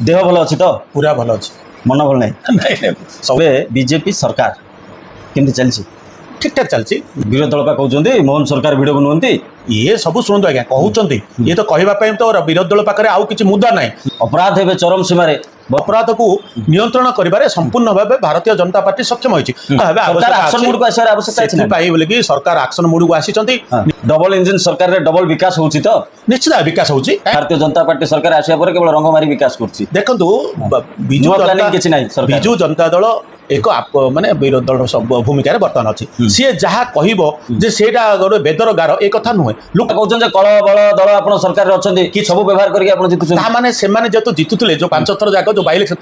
देह भल अच्छी तो पूरा भल अच्छे मन भल नहीं नहीं सब बीजेपी सरकार केमती चलती ठीक ठाक चलती विरोधी दल कहते मोहन सरकार भिड़ को नुहति ये सब शुणु आज्ञा कहते ये तो कहवाई तो विरोधी दल पाखे आउ किसी मुद्दा ना अपराध हे चरम सीमार अपराध को नियंत्रण करिबारे संपूर्ण भाव भारतीय जनता पार्टी सक्षम होइछि एक्शन मोड को आसार आवश्यकता बोलिकी सरकार एक्शन मोड को आसी डबल इंजिन सरकार रे डबल विकास होउछि तो निश्चित विकास होउछि भारतीय जनता पार्टी सरकार आसिया पर केवल रंग मारी विकास करछि देखंतु बिजू जनता दल एक माने विरोधी दल भूमिका बर्तमान अच्छी सी जहाँ कह सेटा गोटे बेदर गार एक कथा नुहे लोक कहते कल बल दल आप सरकार अच्छे कि सब व्यवहार करके जीतुने जेहेतु जीतुले जो 5 थर जाक जो बाई इलेक्शन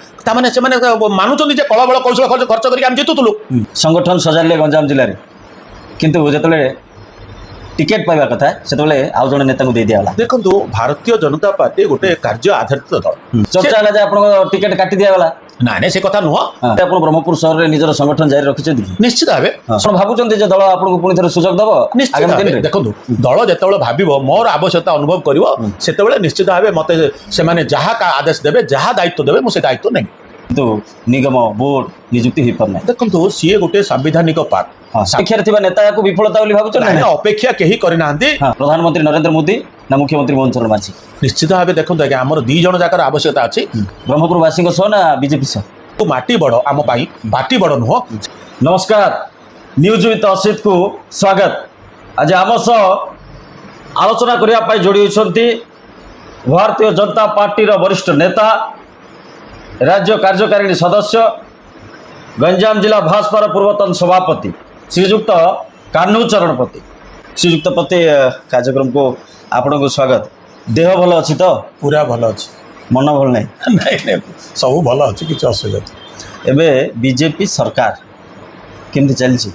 से मानुंट कल बल कौशल खर्च करके जीतुलु संगठन सजारे गंजाम जिले में किंतु जो टिकेट पाइबा कथा से आउ जन नेता को दे दिया देखो भारतीय जनता पार्टी गोटे कार्य आधारित दल चर्चा है आप टिकेट काटी दिगला ना ना से कथा नुह आप ब्रह्मपुर सहर में निजर संगठन जारी रखिंट निश्चित भाव भावुं दल आपको पुणी थे सुजोग दब देखो दल जो भाव मोर आवश्यकता अनुभव कर निश्चित भाव मत से जहाँ आदेश देवे जहाँ दायित्व देवे मुझे दायित्व नहीं तो निगम बोर्ड नियुक्ति हो पारना देखो सी गोटे संविधानिक पार्ट अपेक्षा नेता को विफलता भाव अपेक्षा कहीं करना प्रधानमंत्री नरेंद्र मोदी ना मुख्यमंत्री मोहन चरण माझी निश्चित भाव देखो आज्ञा आम 2 जन जाकर आवश्यकता अच्छी ब्रह्मपुरवासी ना बीजेपी सह माटी बड़ आम बाटी बड़ नुह नमस्कार न्यूज विथ असित को स्वागत आज आम सह आलोचना करने जोड़ी होती भारतीय जनता पार्टी वरिष्ठ नेता राज्य कार्यकारिणी सदस्य गंजाम जिला भाजपार पूर्वतन सभापति श्रीजुक्त कान्हू चरण पति श्रीजुक्त पति कार्यक्रम को आपण को स्वागत देह भल अच्छी तो पूरा भल अच्छे मन भल नहीं नहीं सब भल अच्छे किसी असुविधा एबे बीजेपी सरकार केमती चलती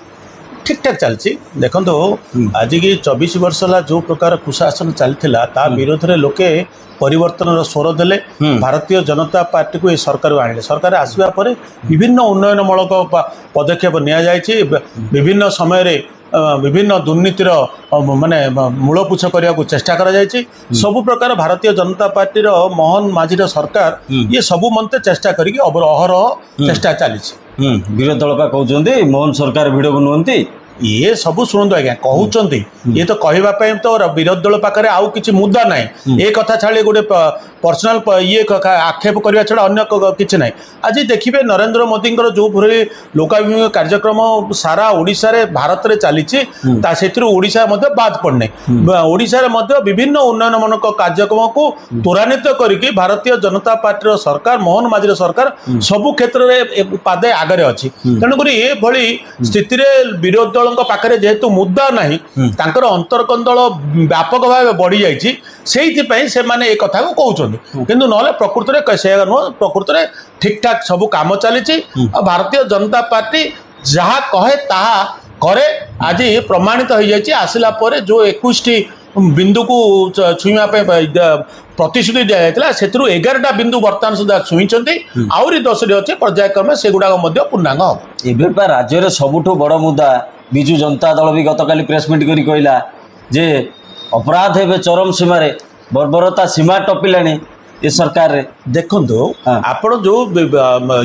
ठीक ठाक चलती देखो आज की 24 वर्ष है जो प्रकार कुशासन चलता ता विरोध में लोके परिवर्तन स्वर देले भारतीय जनता पार्टी को ये सरकार आनिले सरकार आसवा पर विभिन्न उन्नयनमूलक पदक्षेप नि विभिन्न समय विभिन्न दुर्नीतिर माने मूलपुछ करने को चेष्टा करा जायछि सबु प्रकार भारतीय जनता पार्टी मोहन माझी सरकार ये सबु मनते चेष्टा करी अहरह चेष्टा चली विरोधी दल कहते मोहन सरकार भिड़ को नुहति ये सब शुणु आज्ञा कहते ये तो कहवाई तो विरोधी दल पाखे आउ किसी मुद्दा ना ये कथा छाड़ी गोटे पर्सनाल ये आक्षेप करने छड़ा अन्य किसी ना आज देखिए नरेंद्र मोदी जो भली लोकाभिमुखी कार्यक्रम सारा ओडिशा रे भारत में चली ओडिशा बाद पड़ने ओडिशा रे विभिन्न उन्नयनमूलक कार्यक्रम को त्वरान्वित करके भारतीय जनता पार्टी सरकार मोहन माझी सरकार सबु क्षेत्र में पादे आगे अच्छी तेणुक ये भली स्थिति विरोधी दल पाखे जेहेतु मुद्दा नहीं तांकर अंतरकंदल व्यापक भाव बढ़ी जाइए से माने एक कथा को कहते किंतु ना प्रकृत में से नुह प्रकृत में ठीक ठाक सब कम चली भारतीय जनता पार्टी जहाँ कहे ताहा करे आज प्रमाणित हो जाए आसला पर जो 21 बिंदु को छुईवा प्रतिश्रुति दि जाता से 11टा बिंदु बर्तमान सुधा छुईंट आहरी 10टी अच्छे पर्यायक्रमे से गुड़ाक पूर्णांग हम एवं राज्य में सबुठ बड़ मुद्दा विजु जनता दल भी गतकाली प्रेस मीट कर कहला जे अपराध हे चरम सीमार बर्बरता सीमा टपिलानी ये सरकार रे देखो आपण जो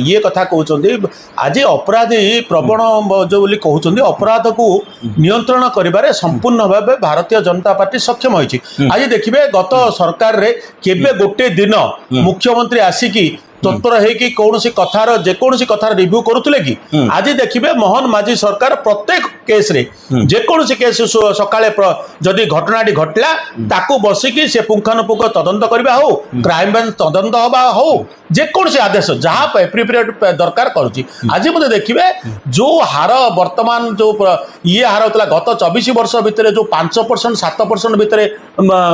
ये कथा कहते आज अपराधी प्रवण जो बोली कहते अपराध को नियंत्रण करिबारे संपूर्ण भाव भारतीय जनता पार्टी सक्षम होइछि आज देखिए गत सरकार रे केबे गोटे दिन मुख्यमंत्री आसिकी तत्पर है कौन कथार जेकोसी कथार रिव्यू करुले कि आज देखिए मोहन माझी सरकार प्रत्येक केस रे जेकोसी केस सकाळे जदि घटनाटी घटला ताकू बसिकी से पुंखानुपुंख तदंत करबा हो क्राइम ब्रांच तदंत हवा हो जेकोसी आदेश जहाँ एप्रिपिएट दरकार करुच्ची आज मत देखिए जो हार वर्तमान जो ये हार होता गत 24 वर्ष भितर जो 5% 7% भितर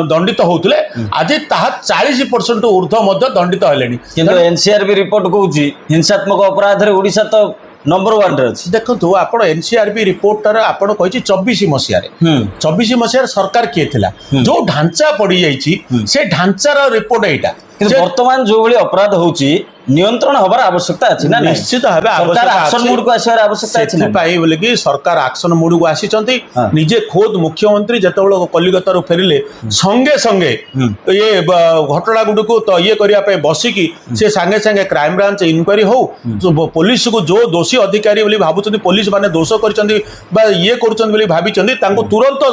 दंडित होते आज ताहा 40% ऊर्ध्व दंडित हेले एनसीआरबी रिपोर्ट कहूँ हिंसात्मक अपराध रे ओडिशा तो नंबर 1 रे अछि देखो आप एनसीआरबी रिपोर्टर आपण कही 24 मसीह 24 मसीह सरकार किए थिला जो ढांचा पड़ी जाइए से ढांचार रिपोर्ट यहाँ वर्तमान जो भाई अपराध होची ନିୟନ୍ତ୍ରଣ ହବାର ଆବଶ୍ୟକତା ଅଛି ନା ନିଶ୍ଚିତ ଭାବେ ସରକାର ଆବଶ୍ୟକତା ଆକ୍ସନ ଅଛି। ମୁଡକୁ ଆସିବାର ଆବଶ୍ୟକତା ଅଛି ନା ସେଥିପାଇଁ ବୋଲିକି ସରକାର ଆକ୍ସନ ମୁଡକୁ ଆସିଛନ୍ତି। ହଁ। ନିଜେ ଖୋଦ୍ ମୁଖ୍ୟମନ୍ତ୍ରୀ ଯେତେବେଳେ କଲିକତାରୁ ଫେରିଲେ ସଙ୍ଗେ ସଙ୍ଗେ ଇଏ ଘଟଣା ଗୁଡ଼ିକୁ ତ ଇଏ କରିବା ପାଇଁ ବସିକି ସେ ସାଙ୍ଗେ ସାଙ୍ଗେ କ୍ରାଇମବ୍ରାଞ୍ଚ ଇନକ୍ୱାରି ହଉ ପୋଲିସକୁ ଯୋଉ ଦୋଷୀ ଅଧିକାରୀ ବୋଲି ଭାବୁଛନ୍ତି ପୋଲିସ ମାନେ ଦୋଷ କରିଛନ୍ତି ବା ଇଏ କରୁଛନ୍ତି ବୋଲି ଭାବିଛନ୍ତି ତାଙ୍କୁ ତୁରନ୍ତ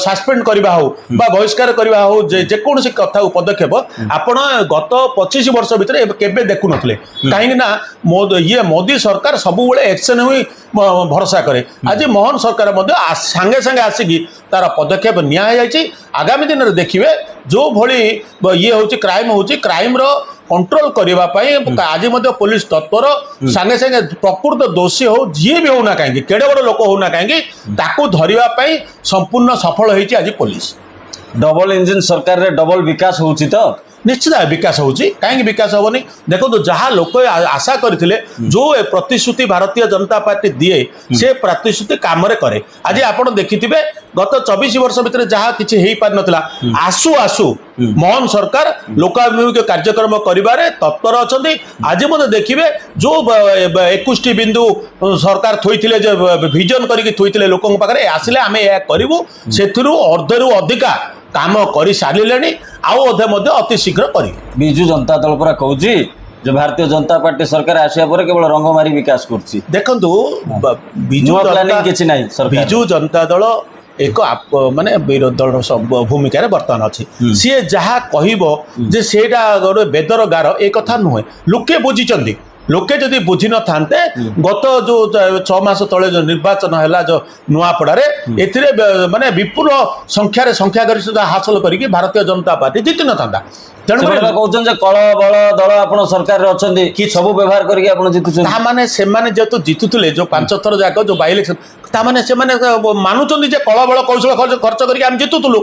ସସ୍ପେଣ୍ଡ କରିବା ହଉ ବା ବହିଷ୍କାର କରିବା ହଉ ଯେକୌଣସି କଥା ପଦକ୍ଷେପ ଆପଣ ଗତ 25 ବର୍ଷ ଭିତରେ କେବେ ଦେଖୁନଥିଲେ। କାହିଁକି ନା ଇଏ ମୋଦି ସରକାର ସବୁବେଳେ ଏକ୍ସନ ହିଁ ଭରସା କରେ। ଆଜି ମୋହନ ସରକାର ମଧ୍ୟ ସାଙ୍ଗେ ସାଙ୍ଗେ ଆସିକି ତାର ପଦକ୍ଷେପ ନିଆଯାଇଛି। ଆଗାମୀ ଦିନରେ ଦେଖିବେ ଯୋଉ ଭଳି ଇଏ ହଉଛି କ୍ରାଇମ ହଉଛି କ୍ରାଇମର କଣ୍ଟ୍ରୋଲ କରିବା ପାଇଁ ଆଜି ମଧ୍ୟ ପୋଲିସ ତତ୍ପର ସାଙ୍ଗେ ସାଙ୍ଗେ ପ୍ରକୃତ ଦୋଷୀ ହଉ ଯିଏ ବି ହଉନା କାହିଁକି କେଡ଼େ ବଡ଼ ଲୋକ ହଉନା କାହିଁକି ତାକୁ ଧରିବା ପାଇଁ ସମ୍ପୂର୍ଣ୍ଣ ସଫଳ ହେଇଛି ଆଜି ପୋଲିସ। ଡବଲ ଇଞ୍ଜିନ ସରକାରରେ ଡବଲ ବିକାଶ ହଉଛି ତ ନିଶ୍ଚିତ ବିକାଶ ହଉଛି କାହିଁକି ବିକାଶ ହବନି। ଦେଖନ୍ତୁ ଯାହା ଲୋକ ଆଶା କରିଥିଲେ ଯୋଉ ପ୍ରତିଶ୍ରୁତି ଭାରତୀୟ ଜନତା ପାର୍ଟି ଦିଏ ସେ ପ୍ରତିଶ୍ରୁତି କାମରେ କରେ। ଆଜି ଆପଣ ଦେଖିଥିବେ ଗତ 24 ବର୍ଷ ଭିତରେ ଯାହା କିଛି ହେଇପାରିନଥିଲା ଆସୁ ଆସୁ ମୋହନ ସରକାର ଲୋକାଭିମୁଖୀ କାର୍ଯ୍ୟକ୍ରମ କରିବାରେ ତତ୍ପର ଅଛନ୍ତି। ଆଜି ମଧ୍ୟ ଦେଖିବେ ଯୋଉ 21ଟି ବିନ୍ଦୁ ସରକାର ଥୋଇଥିଲେ ଯେ ଭିଜନ କରିକି ଥୋଇଥିଲେ ଲୋକଙ୍କ ପାଖରେ ଆସିଲେ ଆମେ ଏହା କରିବୁ ସେଥିରୁ ଅର୍ଧରୁ ଅଧିକା କାମ କରି ସାରିଲେଣି ଆଉ ଅଧେ ମଧ୍ୟ ଅତି ଶୀଘ୍ର କରିବେ। ବିଜୁ ଜନତା ଦଳ ପରା କହୁଛି ଯେ ଭାରତୀୟ ଜନତା ପାର୍ଟି ସରକାର ଆସିବା ପରେ କେବଳ ରଙ୍ଗ ମାରି ବିକାଶ କରୁଛି। ଦେଖନ୍ତୁ କିଛି ନାହିଁ ବିଜୁ ଜନତା ଦଳ ଏକ ମାନେ ବିରୋଧୀ ଦଳର ଭୂମିକାରେ ବର୍ତ୍ତମାନ ଅଛି। ସିଏ ଯାହା କହିବ ଯେ ସେଇଟା ଗୋଟେ ବେଦର ଗାର ଏ କଥା ନୁହେଁ। ଲୋକେ ବୁଝିଛନ୍ତି। ଲୋକେ ଯଦି ବୁଝି ନଥାନ୍ତେ ଗତ ଯୋଉ 6 ମାସ ତଳେ ଯୋଉ ନିର୍ବାଚନ ହେଲା ଯୋଉ ନୂଆପଡାରେ ଏଥିରେ ମାନେ ବିପୁଳ ସଂଖ୍ୟାରେ ସଂଖ୍ୟାଗରିଷ୍ଠତା ହାସଲ କରିକି ଭାରତୀୟ ଜନତା ପାର୍ଟି ଜିତି ନଥାନ୍ତା। ତେଣୁ କହୁଛନ୍ତି ଯେ କଳ ବଳ ଦଳ ଆପଣ ସରକାରରେ ଅଛନ୍ତି କି ସବୁ ବ୍ୟବହାର କରିକି ଆପଣ ଜିତୁଛନ୍ତି। ତାମାନେ ସେମାନେ ଯେହେତୁ ଜିତୁଥିଲେ ଯୋଉ 5 ଥର ଯାକ ଯୋଉ ବାଇ ଇଲେକ୍ସନ ତାମାନେ ସେମାନେ ମାନୁଛନ୍ତି ଯେ କଳ ବଳ କୌଶଳ ଖର୍ଚ୍ଚ କରିକି ଆମେ ଜିତୁଥିଲୁ।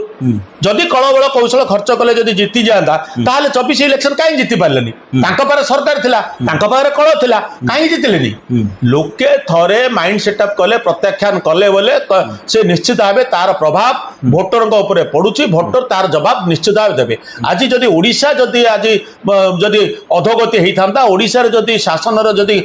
ଯଦି କଳ ବଳ କୌଶଳ ଖର୍ଚ୍ଚ କଲେ ଯଦି ଜିତି ଯାଆନ୍ତା ତାହେଲେ 24 ଇଲେକ୍ସନ କାହିଁକି ଜିତି ପାରିଲେନି? ତାଙ୍କ ପାଖରେ ସରକାର ଥିଲା ତାଙ୍କ ପାଖରେ କଳ ଥିଲା କାହିଁକି ଜିତିଲେନି? ଲୋକେ ଥରେ ମାଇଣ୍ଡ ସେଟଅପ୍ କଲେ ପ୍ରତ୍ୟାଖ୍ୟାନ କଲେ ବୋଲେ ସେ ନିଶ୍ଚିତ ଭାବେ ତାର ପ୍ରଭାବ ଭୋଟରଙ୍କ ଉପରେ ପଡୁଛି। ଭୋଟର ତାର ଜବାବ ନିଶ୍ଚିତ ଭାବେ ଦେବେ। ଆଜି ଯଦି ଓଡ଼ିଶା ଯଦି ଅଧୋଗତି ହେଇଥାନ୍ତା ଓଡ଼ିଶାରେ ଯଦି ଶାସନର ଯଦି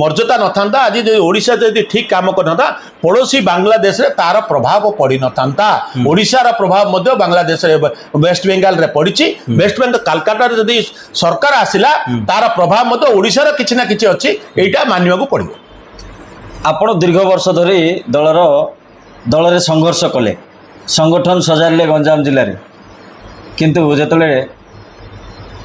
ମର୍ଯ୍ୟାଦା ନଥାନ୍ତା ଆଜି ଯଦି ଓଡ଼ିଶା ଯଦି ଠିକ କାମ କରିନଥାନ୍ତା ପଡ଼ୋଶୀ ବାଂଲାଦେଶରେ ତାର ପ୍ରଭାବ ପଡ଼ିନଥାନ୍ତା। ଓଡ଼ିଶାର ପ୍ରଭାବ ମଧ୍ୟ ବାଂଲାଦେଶରେ ୱେଷ୍ଟବେଙ୍ଗଲରେ ପଡ଼ିଛି। ୱେଷ୍ଟବେଙ୍ଗଲ କାଲକାଟାରେ ଯଦି ସରକାର ଆସିଲା ତାର ପ୍ରଭାବ ମଧ୍ୟ ଓଡ଼ିଶାର କିଛି ନା କିଛି ଅଛି ଏଇଟା ମାନିବାକୁ ପଡ଼ିବ। ଆପଣ ଦୀର୍ଘ ବର୍ଷ ଧରି ଦଳରେ ସଂଘର୍ଷ କଲେ ସଂଗଠନ ସଜାଡ଼ିଲେ ଗଞ୍ଜାମ ଜିଲ୍ଲାରେ କିନ୍ତୁ ଯେତେବେଳେ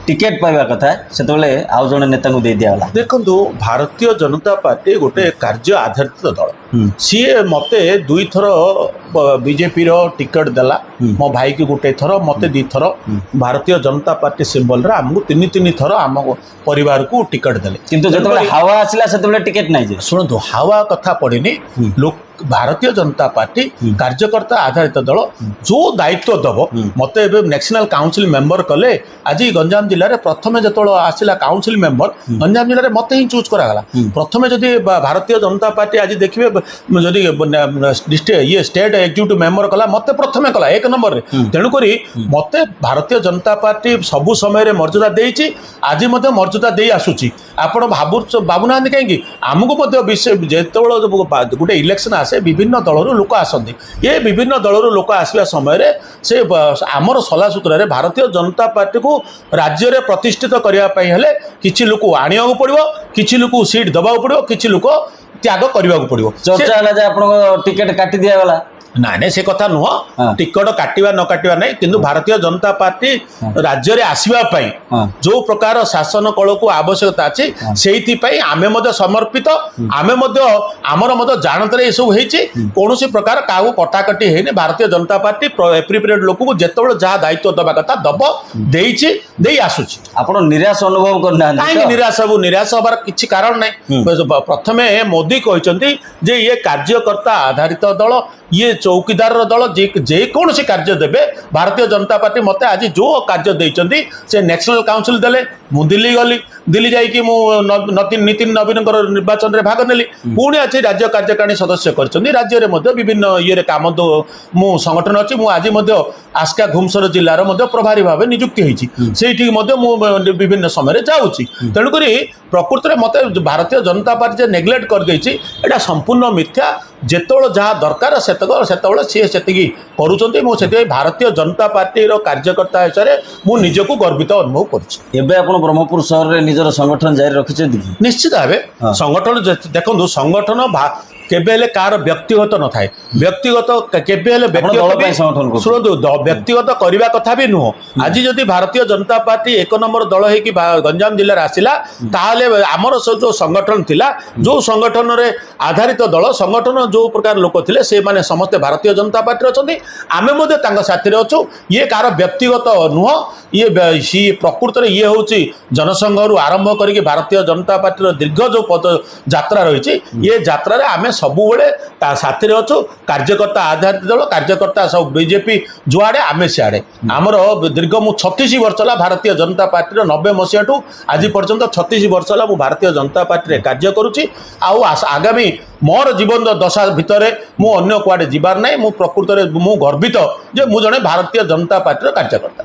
ଟିକେଟ୍ ପାଇବା କଥା ସେତେବେଳେ ଆଉ ଜଣେ ନେତାଙ୍କୁ ଦେଇ ଦିଆଗଲା। ଦେଖନ୍ତୁ ଭାରତୀୟ ଜନତା ପାର୍ଟି ଗୋଟେ କାର୍ଯ୍ୟ ଆଧାରିତ ଦଳ। ସିଏ ମତେ 2 ଥର ବିଜେପିର ଟିକେଟ ଦେଲା। ମୋ ଭାଇକି ଗୋଟେ ଥର ମତେ 2 ଥର ଭାରତୀୟ ଜନତା ପାର୍ଟି ସିମ୍ବଲରେ ଆମକୁ 3 ଥର ଆମ ପରିବାରକୁ ଟିକେଟ ଦେଲେ। କିନ୍ତୁ ଯେତେବେଳେ ହାୱା ଆସିଲା ସେତେବେଳେ ଟିକେଟ୍ ନାହିଁ ଯେ ଶୁଣନ୍ତୁ ହାୱା କଥା ପଡ଼ିନି। ଭାରତୀୟ ଜନତା ପାର୍ଟି କାର୍ଯ୍ୟକର୍ତ୍ତା ଆଧାରିତ ଦଳ ଯୋଉ ଦାୟିତ୍ୱ ଦେବ ମତେ ଏବେ ନ୍ୟାସନାଲ କାଉନସିଲ ମେମ୍ବର କଲେ। ଆଜି ଗଞ୍ଜାମ ଜିଲ୍ଲାରେ ପ୍ରଥମେ ଯେତେବେଳେ ଆସିଲା କାଉନସିଲ ମେମ୍ବର ଗଞ୍ଜାମ ଜିଲ୍ଲାରେ ମତେ ହିଁ ଚୁଜ୍ କରାଗଲା। ପ୍ରଥମେ ଯଦି ଭାରତୀୟ ଜନତା ପାର୍ଟି ଆଜି ଦେଖିବେ ଯଦି ଷ୍ଟେଟ୍ ଏକ୍ଜିକ୍ୟୁଟିଭ ମେମ୍ବର କଲା ମତେ ପ୍ରଥମେ କଲା 1 ନମ୍ବରରେ। ତେଣୁକରି ମତେ ଭାରତୀୟ ଜନତା ପାର୍ଟି ସବୁ ସମୟରେ ମର୍ଯ୍ୟାଦା ଦେଇଛି ଆଜି ମଧ୍ୟ ମର୍ଯ୍ୟାଦା ଦେଇ ଆସୁଛି। ଆପଣ ଭାବୁନାହାନ୍ତି କାହିଁକି ଆମକୁ ମଧ୍ୟ ଯେତେବେଳେ ଗୋଟେ ଇଲେକ୍ସନ ଆସେ ବିଭିନ୍ନ ଦଳରୁ ଲୋକ ଆସନ୍ତି। ଏ ବିଭିନ୍ନ ଦଳରୁ ଲୋକ ଆସିବା ସମୟରେ ସେ ଆମର ସଲାସୂତ୍ରରେ ଭାରତୀୟ ଜନତା ପାର୍ଟିକୁ ରାଜ୍ୟରେ ପ୍ରତିଷ୍ଠିତ କରିବା ପାଇଁ ହେଲେ କିଛି ଲୋକ ଆଣିବାକୁ ପଡ଼ିବ କିଛି ଲୋକ ସିଟ୍ ଦେବାକୁ ପଡ଼ିବ କିଛି ଲୋକ ତ୍ୟାଗ କରିବାକୁ ପଡ଼ିବ। ଚର୍ଚ୍ଚା ହେଲା ଯେ ଆପଣଙ୍କ ଟିକେଟ୍ କାଟି ଦିଆଗଲା। ନାଇଁ ନାଇଁ ସେ କଥା ନୁହଁ। ଟିକଟ କାଟିବା ନ କାଟିବା ନାହିଁ କିନ୍ତୁ ଭାରତୀୟ ଜନତା ପାର୍ଟି ରାଜ୍ୟରେ ଆସିବା ପାଇଁ ଯୋଉ ପ୍ରକାର ଶାସନ କଳକୁ ଆବଶ୍ୟକତା ଅଛି ସେଇଥିପାଇଁ ଆମେ ମଧ୍ୟ ସମର୍ପିତ। ଆମେ ମଧ୍ୟ ଆମର ମଧ୍ୟ ଜାଣତରେ ଏସବୁ ହେଇଛି। କୌଣସି ପ୍ରକାର କାହାକୁ କଟାକଟି ହେଇନି। ଭାରତୀୟ ଜନତା ପାର୍ଟି ଏପ୍ରିପିଏଟ୍ ଲୋକଙ୍କୁ ଯେତେବେଳେ ଯାହା ଦାୟିତ୍ୱ ଦେବା କଥା ଦବ ଦେଇଛି ଦେଇ ଆସୁଛି। ଆପଣ ନିରାଶ ଅନୁଭବ କରିନାହାନ୍ତି? କାହିଁକି ନିରାଶ ହବାର କିଛି କାରଣ ନାହିଁ। ପ୍ରଥମେ ମୋଦି କହିଛନ୍ତି ଯେ ଇଏ କାର୍ଯ୍ୟକର୍ତ୍ତା ଆଧାରିତ ଦଳ ଇଏ ଚୌକିଦାରର ଦଳ ଯେକୌଣସି କାର୍ଯ୍ୟ ଦେବେ ଭାରତୀୟ ଜନତା ପାର୍ଟି ମତେ ଆଜି ଯୋଉ କାର୍ଯ୍ୟ ଦେଇଛନ୍ତି ସେ ନ୍ୟାସନାଲ କାଉନସିଲ ଦେଲେ ମୁଁ ଦିଲ୍ଲୀ ଗଲି ଦିଲ୍ଲୀ ଯାଇକି ମୁଁ ନିତିନ ନବୀନଙ୍କର ନିର୍ବାଚନରେ ଭାଗ ନେଲି ପୁଣି ଆଜି ରାଜ୍ୟ କାର୍ଯ୍ୟକାରିଣୀ ସଦସ୍ୟ କରିଛନ୍ତି ରାଜ୍ୟରେ ମଧ୍ୟ ବିଭିନ୍ନ ଇଏରେ କାମ ମୁଁ ସଂଗଠନ ଅଛି ମୁଁ ଆଜି ମଧ୍ୟ ଆସ୍କା ଘୁମସର ଜିଲ୍ଲାର ମଧ୍ୟ ପ୍ରଭାରୀ ଭାବେ ନିଯୁକ୍ତି ହେଇଛି ସେଇଠିକି ମଧ୍ୟ ମୁଁ ବିଭିନ୍ନ ସମୟରେ ଯାଉଛି ତେଣୁକରି ପ୍ରକୃତରେ ମୋତେ ଭାରତୀୟ ଜନତା ପାର୍ଟି ଯେ ନେଗ୍ଲେକ୍ଟ କରିଦେଇଛି ଏଇଟା ସମ୍ପୂର୍ଣ୍ଣ ମିଥ୍ୟା ଯେତେବେଳେ ଯାହା ଦରକାର ସେତେବେଳେ ସିଏ ସେତିକି କରୁଛନ୍ତି ମୁଁ ସେଥିପାଇଁ ଭାରତୀୟ ଜନତା ପାର୍ଟିର କାର୍ଯ୍ୟକର୍ତ୍ତା ହିସାବରେ ମୁଁ ନିଜକୁ ଗର୍ବିତ ଅନୁଭବ କରୁଛି। ଏବେ ଆପଣ ବ୍ରହ୍ମପୁର ସହରରେ ନିଜର ସଂଗଠନ ଜାରି ରଖିଛନ୍ତି କି? ନିଶ୍ଚିତ ଭାବେ ସଂଗଠନ ଦେଖନ୍ତୁ ସଂଗଠନ କେବେ ହେଲେ କାହାର ବ୍ୟକ୍ତିଗତ ନଥାଏ ବ୍ୟକ୍ତିଗତ କେବେ ହେଲେ ଶୁଣନ୍ତୁ ବ୍ୟକ୍ତିଗତ କରିବା କଥା ବି ନୁହଁ ଆଜି ଯଦି ଭାରତୀୟ ଜନତା ପାର୍ଟି 1 ନମ୍ବର ଦଳ ହେଇକି ଗଞ୍ଜାମ ଜିଲ୍ଲାରେ ଆସିଲା ତାହେଲେ ଆମର ଯୋଉ ସଂଗଠନ ଥିଲା ଯୋଉ ସଂଗଠନରେ ଆଧାରିତ ଦଳ ସଂଗଠନ ଯୋଉ ପ୍ରକାର ଲୋକ ଥିଲେ ସେମାନେ ସମସ୍ତେ ଭାରତୀୟ ଜନତା ପାର୍ଟିରେ ଅଛନ୍ତି ଆମେ ମଧ୍ୟ ତାଙ୍କ ସାଥିରେ ଅଛୁ ଇଏ କାହାର ବ୍ୟକ୍ତିଗତ ନୁହଁ ଇଏ ପ୍ରକୃତରେ ଇଏ ହେଉଛି ଜନସଂଘରୁ ଆରମ୍ଭ କରିକି ଭାରତୀୟ ଜନତା ପାର୍ଟିର ଦୀର୍ଘ ଯୋଉ ପଦ ଯାତ୍ରା ରହିଛି ଇଏ ଯାତ୍ରାରେ ଆମେ ସବୁବେଳେ ତା ସାଥିରେ ଅଛୁ କାର୍ଯ୍ୟକର୍ତ୍ତା ଆଧାରିତ ଦଳ କାର୍ଯ୍ୟକର୍ତ୍ତା ସବୁ ବିଜେପି ଯୁଆଡ଼େ ଆମେ ସିଆଡ଼େ ଆମର ଦୀର୍ଘ ମୁଁ 36 ବର୍ଷ ହେଲା ଭାରତୀୟ ଜନତା ପାର୍ଟିର 90 ମସିହାଠୁ ଆଜି ପର୍ଯ୍ୟନ୍ତ 36 ବର୍ଷ ହେଲା ମୁଁ ଭାରତୀୟ ଜନତା ପାର୍ଟିରେ କାର୍ଯ୍ୟ କରୁଛି ଆଉ ଆଗାମୀ ମୋର ଜୀବନ ଦଶା ଭିତରେ ମୁଁ ଅନ୍ୟ କୁଆଡ଼େ ଯିବାର ନାହିଁ ମୁଁ ପ୍ରକୃତରେ ମୁଁ ଗର୍ବିତ ଯେ ମୁଁ ଜଣେ ଭାରତୀୟ ଜନତା ପାର୍ଟିର କାର୍ଯ୍ୟକର୍ତ୍ତା।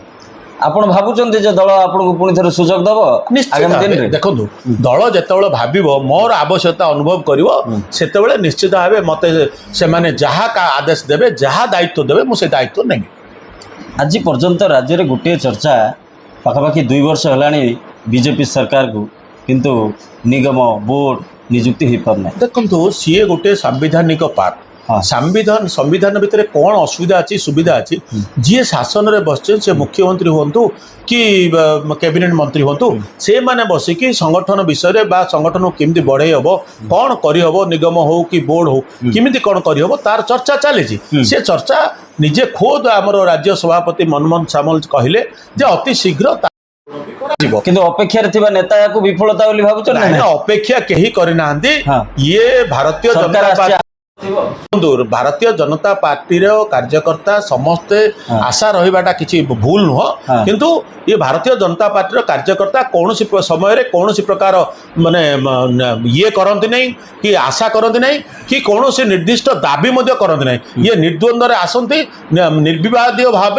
ଆପଣ ଭାବୁଛନ୍ତି ଯେ ଦଳ ଆପଣଙ୍କୁ ପୁଣି ଥରେ ସୁଯୋଗ ଦେବ? ଦେଖନ୍ତୁ ଦଳ ଯେତେବେଳେ ଭାବିବ ମୋର ଆବଶ୍ୟକତା ଅନୁଭବ କରିବ ସେତେବେଳେ ନିଶ୍ଚିତ ଭାବେ ମୋତେ ସେମାନେ ଯାହା ଆଦେଶ ଦେବେ ଯାହା ଦାୟିତ୍ୱ ଦେବେ ମୁଁ ସେ ଦାୟିତ୍ୱ ନେବି। ଆଜି ପର୍ଯ୍ୟନ୍ତ ରାଜ୍ୟରେ ଗୋଟିଏ ଚର୍ଚ୍ଚା ପାଖାପାଖି 2 ବର୍ଷ ହେଲାଣି ବିଜେପି ସରକାରକୁ କିନ୍ତୁ ନିଗମ ବୋର୍ଡ ନିଯୁକ୍ତି ହୋଇପାରୁନାହିଁ। ଦେଖନ୍ତୁ ସିଏ ଗୋଟେ ସାମ୍ବିଧାନିକ ପାର୍ଟ संविधान भितर कौन असुविधा अच्छी सुविधा अच्छी जी शासन में बसचे से मुख्यमंत्री हूँ कि कैबिनेट मंत्री हूँ से मैंने बसिकी संगठन विषय बा संगठन को केमती बढ़े हम कौन करहब निगम हो कि बोर्ड हो किमिति कौन करहब तार चर्चा चली से चर्चा निजे खोद आमर राज्य सभापति मनमोहन सामल कहले अति शीघ्र किंतु अपेक्षा थिबा नेता को विफलता बोली भाबुछ ना अपेक्षा केही करिना ये भारतीय जनता पार्टी भारतीय जनता पार्टी कार्यकर्ता समस्ते आशा रहिबाटा किछि भूल नुह किंतु ये भारतीय जनता पार्टी कार्यकर्ता कौन समय कौन प्रकार माने ये करती नहीं कि आशा करती नहीं कि कौन से निर्दिष्ट दाबी करती नहीं ये निर्द्वंद्व आसती निर्विवाद भाव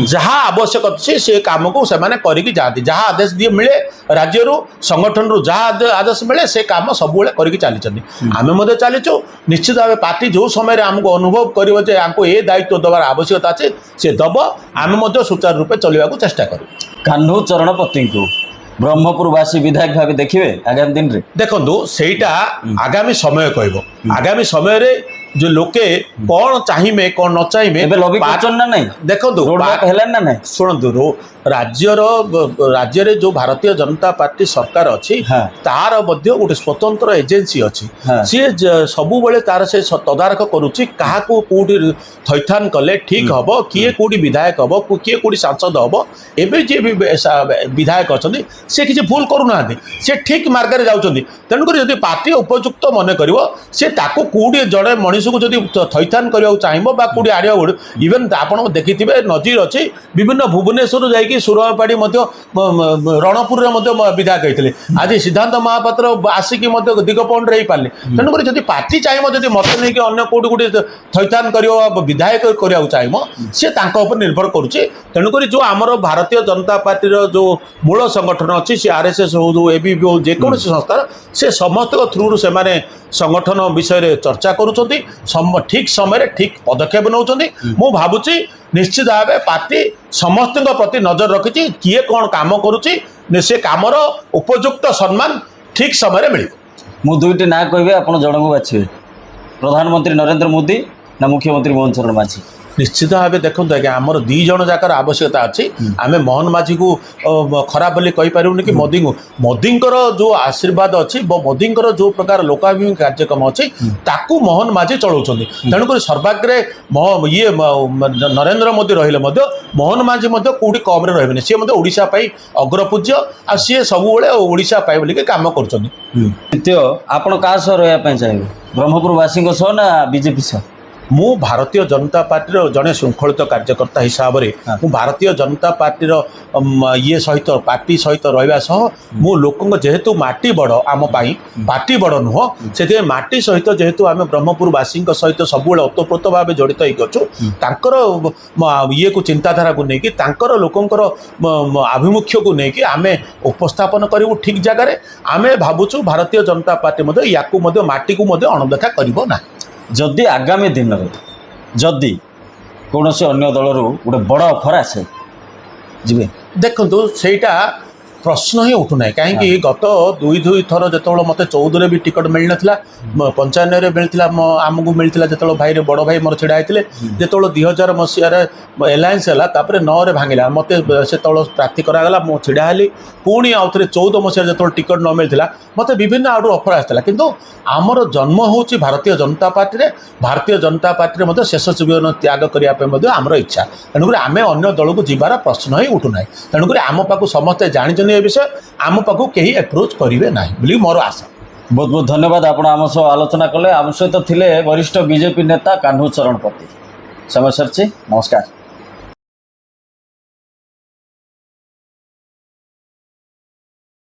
जहाँ आवश्यक अच्छे से कम को से जाती जहाँ आदेश दिए मिले राज्य संगठन रु जहाँ आदेश मिले से कम सब करके चली आम चलीचु निश्चित भाव पार्टी जो समय आमको अनुभव कर ये दायित्व दबार आवश्यकता अच्छे से दब आम सुचारू रूपे चलने को चेष्टा करूँ। कान्हू चरणपति को ब्रह्मपुरवासी विधायक भाव देखिए आगामी दिन रे देखो सेटा आगामी समय कहब आगामी समय रे जो लोके कौन चाहिए कौन न चाहिए देखो शुणु राज्य जो भारतीय जनता पार्टी सरकार अच्छी तार गोटे स्वतंत्र एजेंसी अच्छी सी सबु तार से तदारख करुच्ची क्या कौटी थैथान कले ठीक हम किए कौटी विधायक हम किए कौटी सांसद हम एवं जी विधायक अच्छा सी किसी भूल करूना सी ठीक मार्ग में जाऊँच तेणुक जब पार्टी उपयुक्त मन कर कौटी जड़े मनीष को जब थैथान करने चाहिए कौटी आड़ा इवेन आप देखी नजीर अच्छी विभिन्न भुवनेश्वर जा सुरपाड़ी रणपुर विधायक होते आज सिद्धांत महापात्र आसिक दिगपंड रही पारे तेणुक जब पार्टी चाहिए जब मत नहीं अगर कौटी गोटे थैथान कर विधायक करने चाहिए सी निर्भर करुच्चे तेणुक जो आमर भारतीय जनता पार्टी जो मूल संगठन अच्छी सी आरएसएस हो एबीवी हो जेकोसी संस्था से समस्त थ्रु से संगठन विषय चर्चा करुँच ठीक समय ठीक पदक्षेप नौ मु भावुची निश्चित भाव पार्टी समस्त प्रति नजर रखी किए कौन काम करुच्ची से कामर उपयुक्त सम्मान ठीक समय मिले। मु दुईटी ना कहे आप जन को बाछे प्रधानमंत्री नरेंद्र मोदी ना मुख्यमंत्री मोहन चरण माझी निश्चित भाव देखो आज्ञा आमर दी जन जाकर आवश्यकता अच्छी आम मोहन माझी को खराब बोली कहींपारूनी कि मोदी को मोदी जो आशीर्वाद अच्छी मोदी जो प्रकार लोकाभिमुखी कार्यक्रम अच्छी ताकू मोहन माझी चलाउछन्ति तेणुक सर्वाग्रे ये नरेंद्र मोदी रहिले मोहन माझी कौटी कम रही सी ओडिशा अग्रपूज्य आ सी सब ओडिशा बोलिक काम कर द्वितीय आपण क्या सह रहा चाहिए ब्रह्मपुरवासी सह ना बीजेपी सह ମୁଁ ଭାରତୀୟ ଜନତା ପାର୍ଟିର ଜଣେ ଶୃଙ୍ଖଳିତ କାର୍ଯ୍ୟକର୍ତ୍ତା ହିସାବରେ ମୁଁ ଭାରତୀୟ ଜନତା ପାର୍ଟିର ଇଏ ସହିତ ପାର୍ଟି ସହିତ ରହିବା ସହ ମୁଁ ଲୋକଙ୍କ ଯେହେତୁ ମାଟି ବଡ଼ ଆମ ପାଇଁ ପାର୍ଟି ବଡ଼ ନୁହଁ, ସେଥିପାଇଁ ମାଟି ସହିତ ଯେହେତୁ ଆମେ ବ୍ରହ୍ମପୁରବାସୀଙ୍କ ସହିତ ସବୁବେଳେ ଓତପ୍ରୋତ ଭାବେ ଜଡ଼ିତ ହେଇକି ଅଛୁ, ତାଙ୍କର ଇଏକୁ ଚିନ୍ତାଧାରାକୁ ନେଇକି ତାଙ୍କର ଲୋକଙ୍କର ଆଭିମୁଖ୍ୟକୁ ନେଇକି ଆମେ ଉପସ୍ଥାପନ କରିବୁ ଠିକ୍ ଜାଗାରେ। ଆମେ ଭାବୁଛୁ ଭାରତୀୟ ଜନତା ପାର୍ଟି ମଧ୍ୟ ୟାକୁ ମଧ୍ୟ ମାଟିକୁ ମଧ୍ୟ ଅଣଦେଖା କରିବ ନାହିଁ। ଯଦି ଆଗାମୀ ଦିନରେ ଯଦି କୌଣସି ଅନ୍ୟ ଦଳରୁ ଗୋଟେ ବଡ଼ ଅଫର୍ ଆସେ ଯିବେ? ଦେଖନ୍ତୁ ସେଇଟା ପ୍ରଶ୍ନ ହିଁ ଉଠୁନାହିଁ। କାହିଁକି ଗତ ଦୁଇ ଥର ଯେତେବେଳେ ମୋତେ 14ରେ ବି ଟିକେଟ୍ ମିଳିନଥିଲା, 95ରେ ମିଳିଥିଲା, ଆମକୁ ମିଳିଥିଲା ଯେତେବେଳେ ଭାଇରେ ବଡ଼ ଭାଇ ମୋର ଛିଡ଼ା ହେଇଥିଲେ। ଯେତେବେଳେ 2000 ମସିହାରେ ଏଲାଏନ୍ସ ହେଲା, ତାପରେ 9ରେ ଭାଙ୍ଗିଲା, ମୋତେ ସେତେବେଳେ ପ୍ରାର୍ଥୀ କରାଗଲା, ମୁଁ ଛିଡ଼ା ହେଲି। ପୁଣି ଆଉ ଥରେ 14 ମସିହାରେ ଯେତେବେଳେ ଟିକେଟ୍ ନ ମିଳିଥିଲା ମୋତେ ବିଭିନ୍ନ ଆଡ଼ୁ ଅଫର୍ ଆସିଥିଲା। କିନ୍ତୁ ଆମର ଜନ୍ମ ହେଉଛି ଭାରତୀୟ ଜନତା ପାର୍ଟିରେ। ଭାରତୀୟ ଜନତା ପାର୍ଟିରେ ମଧ୍ୟ ଶେଷ ଜୀବନ ତ୍ୟାଗ କରିବା ପାଇଁ ମଧ୍ୟ ଆମର ଇଚ୍ଛା। ତେଣୁକରି ଆମେ ଅନ୍ୟ ଦଳକୁ ଯିବାର ପ୍ରଶ୍ନ ହିଁ ଉଠୁନାହିଁ। ତେଣୁକରି ଆମ ପାଖକୁ ସମସ୍ତେ ଜାଣିଛନ୍ତି ଏ ବିଷୟ, ଆମ ପାଖକୁ କେହି ଆପ୍ରୋଚ୍ କରିବେ ନାହିଁ ବୋଲି ମୋର ଆଶା। ବହୁତ ବହୁତ ଧନ୍ୟବାଦ, ଆପଣ ଆମ ସହ ଆଲୋଚନା କଲେ। ଆମ ସହିତ ଥିଲେ ବରିଷ୍ଠ ବିଜେପି ନେତା କାହ୍ନୁ ଚରଣ ପତି। ସମୟ ସରିଛି, ନମସ୍କାର।